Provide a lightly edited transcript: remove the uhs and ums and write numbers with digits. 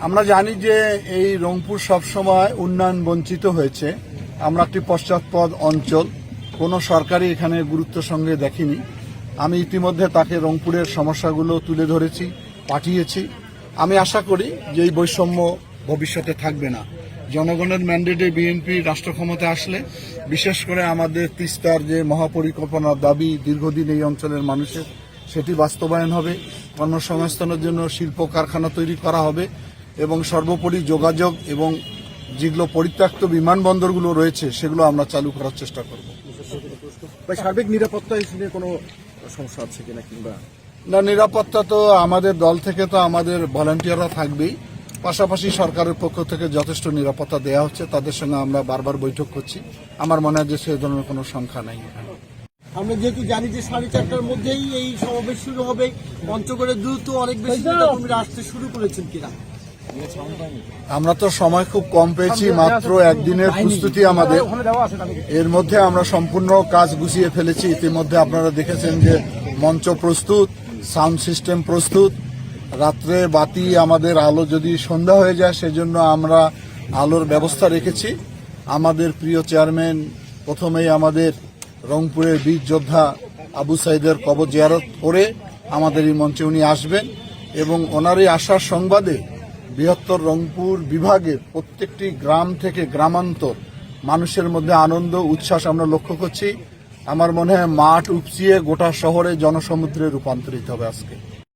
আমরা জানি যে এই রংপুর সবসময় উন্নয়ন বঞ্চিত হয়েছে। আমরা একটি পশ্চাৎপদ অঞ্চল, কোনো সরকারই এখানে গুরুত্বের সঙ্গে দেখেনি। আমি ইতিমধ্যে তাকে রংপুরের সমস্যাগুলো তুলে ধরেছি, পাঠিয়েছি। আমি আশা করি যে এই বৈষম্য ভবিষ্যতে থাকবে না। জনগণের ম্যান্ডেটে বিএনপি রাষ্ট্র ক্ষমতা আসলে বিশেষ করে আমাদের তিস্তার যে মহাপরিকল্পনার দাবি দীর্ঘদিন এই অঞ্চলের মানুষের, সেটি বাস্তবায়ন হবে। কর্মসংস্থানের জন্য শিল্প কারখানা তৈরি করা হবে এবং সর্বোপরি যোগাযোগ এবং যেগুলো পরিত্যক্ত বিমানবন্দরগুলো রয়েছে সেগুলো আমরা চালু করার চেষ্টা করব। সার্বিক নিরাপত্তা হিসেবে কোনো সমস্যা আছে কিনা কিংবা না, নিরাপত্তা তো আমাদের দল থেকে তো আমাদের ভলান্টিয়াররা থাকবেই, পাশাপাশি সরকারের পক্ষ থেকে যথেষ্ট নিরাপত্তা দেওয়া হচ্ছে। তাদের সঙ্গে আমরা বারবার বৈঠক করছি। আমার মনে হয় যে সে ধরনের কোনো সংখ্যা নাই এখানে। আমরা যেহেতু জানি যে 4:30টার মধ্যেই এই সমাবেশ শুরু হবে, পঞ্চগড়ে দ্রুত অনেক বেশি নেতাকর্মীরা আসতে শুরু করেছেন কিনা? আমরা তো সময় খুব কম পেয়েছি, মাত্র একদিনের প্রস্তুতি আমাদের। এর মধ্যে আমরা সম্পূর্ণ কাজ গুছিয়ে ফেলেছি। ইতিমধ্যে আপনারা দেখেছেন যে মঞ্চ প্রস্তুত, সাউন্ড সিস্টেম প্রস্তুত, রাত্রে বাতি আমাদের আলো যদি সন্ধ্যা হয়ে যায় সেজন্য আমরা আলোর ব্যবস্থা রেখেছি। আমাদের প্রিয় চেয়ারম্যান প্রথমেই আমাদের রংপুরের বীর যোদ্ধা আবু সাইদের কবর জিয়ারত করে আমাদের এই মঞ্চে উনি আসবেন এবং ওনারই আসার সংবাদে বৃহত্তর রংপুর বিভাগের প্রত্যেকটি গ্রাম থেকে গ্রামান্তর মানুষের মধ্যে আনন্দ উচ্ছ্বাস আমরা লক্ষ্য করছি। আমার মনে হয় মাঠ উপচিয়ে গোটা শহরে জনসমুদ্রে রূপান্তরিত হবে আজকে।